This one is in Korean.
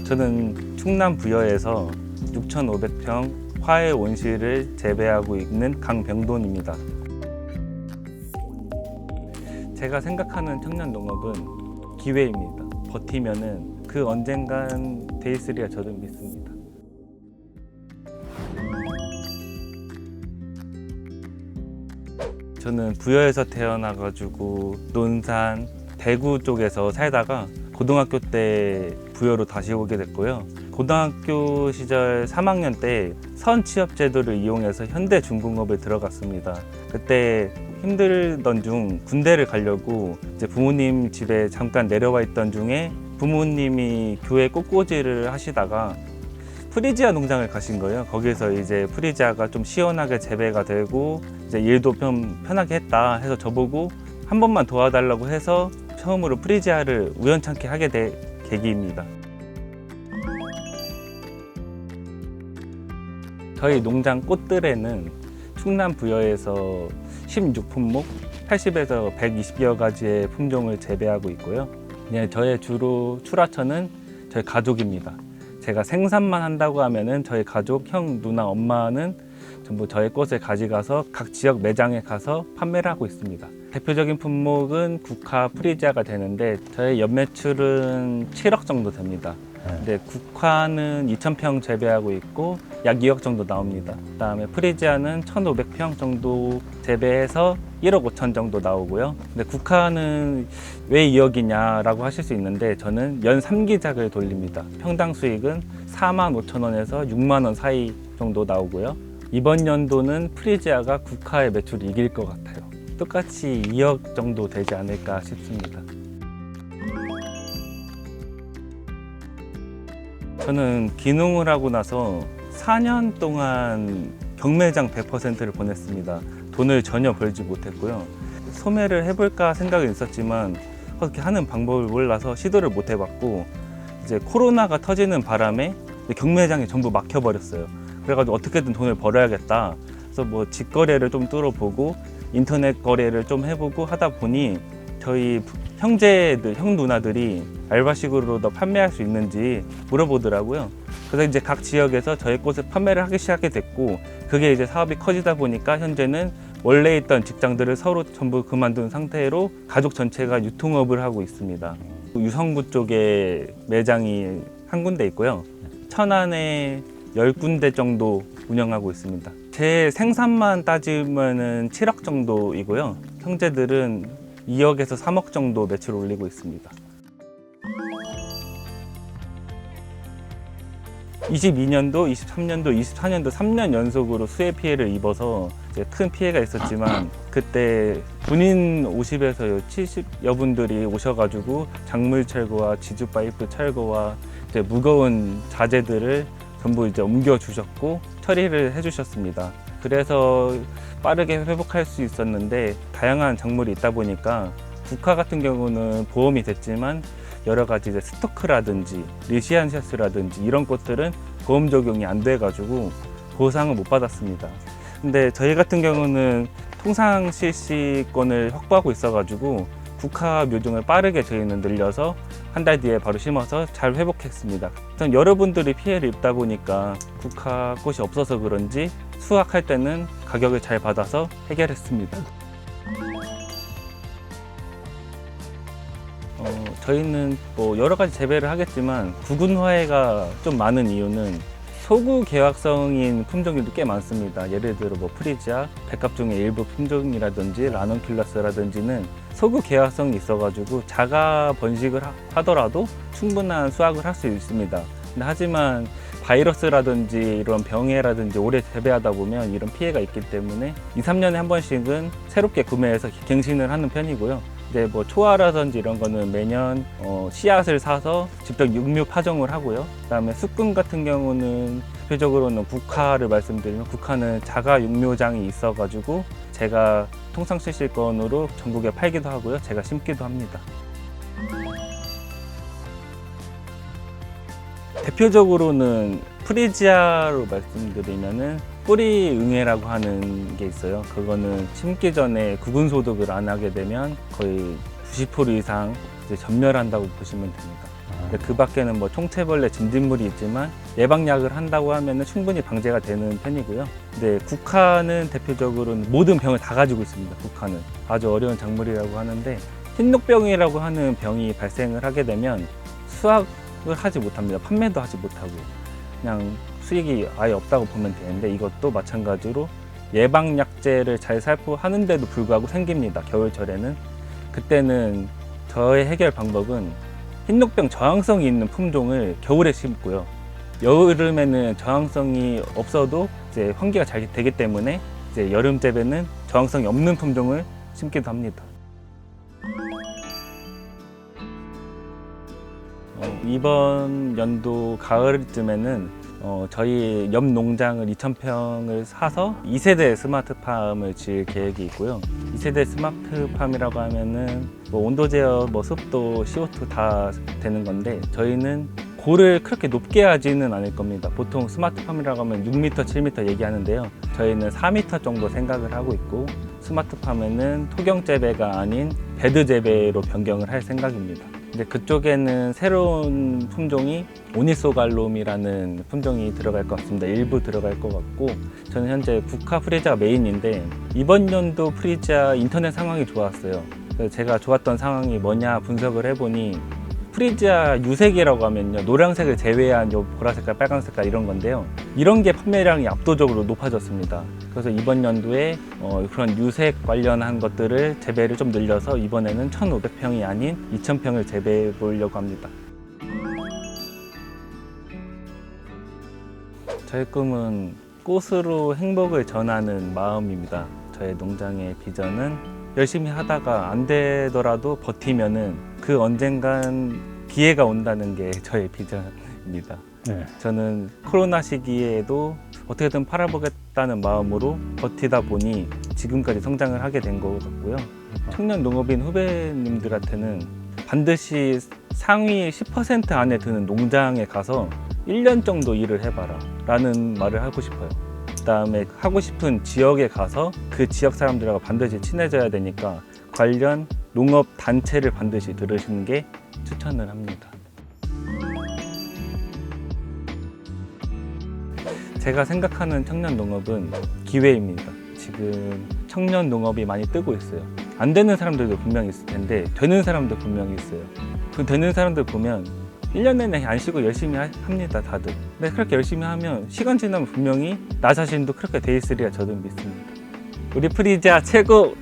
저는 충남 부여에서 6,500평 화훼 온실을 재배하고 있는 강병돈입니다. 제가 생각하는 청년 농업은 기회입니다. 버티면은 그 언젠간 돼 있으리라 저는 믿습니다. 저는 부여에서 태어나가지고 논산, 대구 쪽에서 살다가 고등학교 때 부여로 다시 오게 됐고요. 고등학교 시절 3학년 때 선취업제도를 이용해서 현대중공업에 들어갔습니다. 그때 힘들던 중 군대를 가려고 이제 부모님 집에 잠깐 내려와 있던 중에 부모님이 교회 꽃꽂이를 하시다가 프리지아 농장을 가신 거예요. 거기서 이제 프리지아가 좀 시원하게 재배가 되고 이제 일도 좀 편하게 했다 해서 저보고 한 번만 도와달라고 해서 처음으로 프리지아를 우연찮게 하게 된 계기입니다. 저희 농장 꽃들에는 충남 부여에서 16품목 80에서 120여 가지의 품종을 재배하고 있고요. 저의 주로 출하처는 저희 가족입니다. 제가 생산만 한다고 하면은 저희 가족, 형, 누나, 엄마는 전부 저희 꽃을 가져가서 각 지역 매장에 가서 판매를 하고 있습니다. 대표적인 품목은 국화 프리지아가 되는데 저희 연매출은 7억 정도 됩니다. 근데 국화는 2,000평 재배하고 있고 약 2억 정도 나옵니다. 그다음에 프리지아는 1,500평 정도 재배해서 1억 5천 정도 나오고요. 근데 국화는 왜 2억이냐라고 하실 수 있는데 저는 연 3기작을 돌립니다. 평당 수익은 45,000원에서 6만 원 사이 정도 나오고요. 이번 연도는 프리지아가 국화의 매출이 이길 것 같아요. 똑같이 2억 정도 되지 않을까 싶습니다. 저는 기농을 하고 나서 4년 동안 경매장 100%를 보냈습니다. 돈을 전혀 벌지 못했고요. 소매를 해볼까 생각은 있었지만 그렇게 하는 방법을 몰라서 시도를 못 해봤고 이제 코로나가 터지는 바람에 경매장이 전부 막혀버렸어요. 그래가지고 어떻게든 돈을 벌어야겠다. 그래서 뭐 직거래를 좀 뚫어보고 인터넷 거래를 좀 해보고 하다 보니 저희 형제들, 형 누나들이 알바식으로 더 판매할 수 있는지 물어보더라고요. 그래서 이제 각 지역에서 저희 꽃을 판매를 하기 시작하게 됐고 그게 이제 사업이 커지다 보니까 현재는 원래 있던 직장들을 서로 전부 그만둔 상태로 가족 전체가 유통업을 하고 있습니다. 유성구 쪽에 매장이 한 군데 있고요. 천안에 10군데 정도 운영하고 있습니다. 제 생산만 따지면은 7억 정도이고요. 형제들은 2억에서 3억 정도 매출을 올리고 있습니다. 22년도, 23년도, 24년도 3년 연속으로 수해 피해를 입어서 이제 큰 피해가 있었지만 그때 군인 50에서 70여 분들이 오셔가지고 작물 철거와 지주 파이프 철거와 이제 무거운 자재들을 전부 이제 옮겨 주셨고 처리를 해주셨습니다. 그래서 빠르게 회복할 수 있었는데 다양한 작물이 있다 보니까 국화 같은 경우는 보험이 됐지만 여러 가지 이제 스토크라든지 리시안시아스라든지 이런 꽃들은 보험 적용이 안 돼가지고 보상을 못 받았습니다. 근데 저희 같은 경우는 통상 실시권을 확보하고 있어가지고 국화 묘종을 빠르게 저희는 늘려서 한 달 뒤에 바로 심어서 잘 회복했습니다. 여러분들이 피해를 입다 보니까 국화 꽃이 없어서 그런지 수확할 때는 가격을 잘 받아서 해결했습니다. 저희는 뭐 여러 가지 재배를 하겠지만 구근 화훼가 좀 많은 이유는 소구 개확성인 품종들도 꽤 많습니다. 예를 들어 뭐 프리지아, 백합종의 일부 품종이라든지 라논큘라스라든지는 소구 개확성이 있어가지고 자가 번식을 하더라도 충분한 수확을 할 수 있습니다. 하지만 바이러스라든지 이런 병해라든지 오래 재배하다 보면 이런 피해가 있기 때문에 2, 3년에 한 번씩은 새롭게 구매해서 갱신을 하는 편이고요. 이제 뭐 초화라든지 이런 거는 매년 씨앗을 사서 직접 육묘 파종을 하고요. 그다음에 쑥근 같은 경우는 대표적으로는 국화를 말씀드리면 국화는 자가 육묘장이 있어가지고 제가 통상 실시권으로 전국에 팔기도 하고요. 제가 심기도 합니다. 대표적으로는 프리지아로 말씀드리면은 뿌리 응애라고 하는 게 있어요. 그거는 심기 전에 구근 소독을 안 하게 되면 거의 90% 이상 이제 전멸한다고 보시면 됩니다. 근데 그 밖에는 뭐 총체벌레, 진딧물이 있지만 예방약을 한다고 하면 충분히 방제가 되는 편이고요. 근데 국화는 대표적으로는 모든 병을 다 가지고 있습니다. 국화는 아주 어려운 작물이라고 하는데 흰녹병이라고 하는 병이 발생을 하게 되면 수확을 하지 못합니다. 판매도 하지 못하고 그냥 수익이 아예 없다고 보면 되는데 이것도 마찬가지로 예방약제를 잘 살포하는데도 불구하고 생깁니다. 겨울철에는. 그때는 저의 해결 방법은 흰녹병 저항성이 있는 품종을 겨울에 심고요. 여름에는 저항성이 없어도 이제 환기가 잘 되기 때문에 이제 여름 재배는 저항성이 없는 품종을 심기도 합니다. 이번 연도 가을쯤에는 저희 옆 농장을 2,000평을 사서 2세대 스마트팜을 지을 계획이 있고요. 2세대 스마트팜이라고 하면은 뭐 온도 제어, 뭐 습도, CO2 다 되는 건데 저희는 골을 그렇게 높게 하지는 않을 겁니다. 보통 스마트팜이라고 하면 6m, 7m 얘기하는데요. 저희는 4m 정도 생각을 하고 있고 스마트팜에는 토경 재배가 아닌 베드 재배로 변경을 할 생각입니다. 근데 그쪽에는 새로운 품종이 오니소갈롬이라는 품종이 들어갈 것 같습니다. 일부 들어갈 것 같고 저는 현재 국화 프리지아가 메인인데 이번 연도 프리지아 인터넷 상황이 좋았어요. 그래서 제가 좋았던 상황이 뭐냐 분석을 해보니 프리지아 유색이라고 하면요 노란색을 제외한 요 보라색깔, 빨간색깔 이런 건데요. 이런 게 판매량이 압도적으로 높아졌습니다. 그래서 이번 연도에 그런 유색 관련한 것들을 재배를 좀 늘려서 이번에는 1,500평이 아닌 2,000평을 재배해 보려고 합니다. 저의 꿈은 꽃으로 행복을 전하는 마음입니다. 저의 농장의 비전은 열심히 하다가 안 되더라도 버티면은 그 언젠간 기회가 온다는 게 저의 비전입니다. 네. 저는 코로나 시기에도 어떻게든 팔아보겠다는 마음으로 버티다 보니 지금까지 성장을 하게 된 것 같고요. 청년 농업인 후배님들한테는 반드시 상위 10% 안에 드는 농장에 가서 1년 정도 일을 해봐라 라는 말을 하고 싶어요. 그 다음에 하고 싶은 지역에 가서 그 지역 사람들하고 반드시 친해져야 되니까 관련 농업 단체를 반드시 들으시는 게 추천을 합니다. 제가 생각하는 청년 농업은 기회입니다. 지금 청년 농업이 많이 뜨고 있어요. 안 되는 사람들도 분명히 있을 텐데 되는 사람도 분명히 있어요. 그 되는 사람들 보면 1년 내내 안 쉬고 열심히 합니다, 다들. 근데 그렇게 열심히 하면 시간 지나면 분명히 나 자신도 그렇게 돼 있으리라 저도 믿습니다. 우리 프리지아 최고!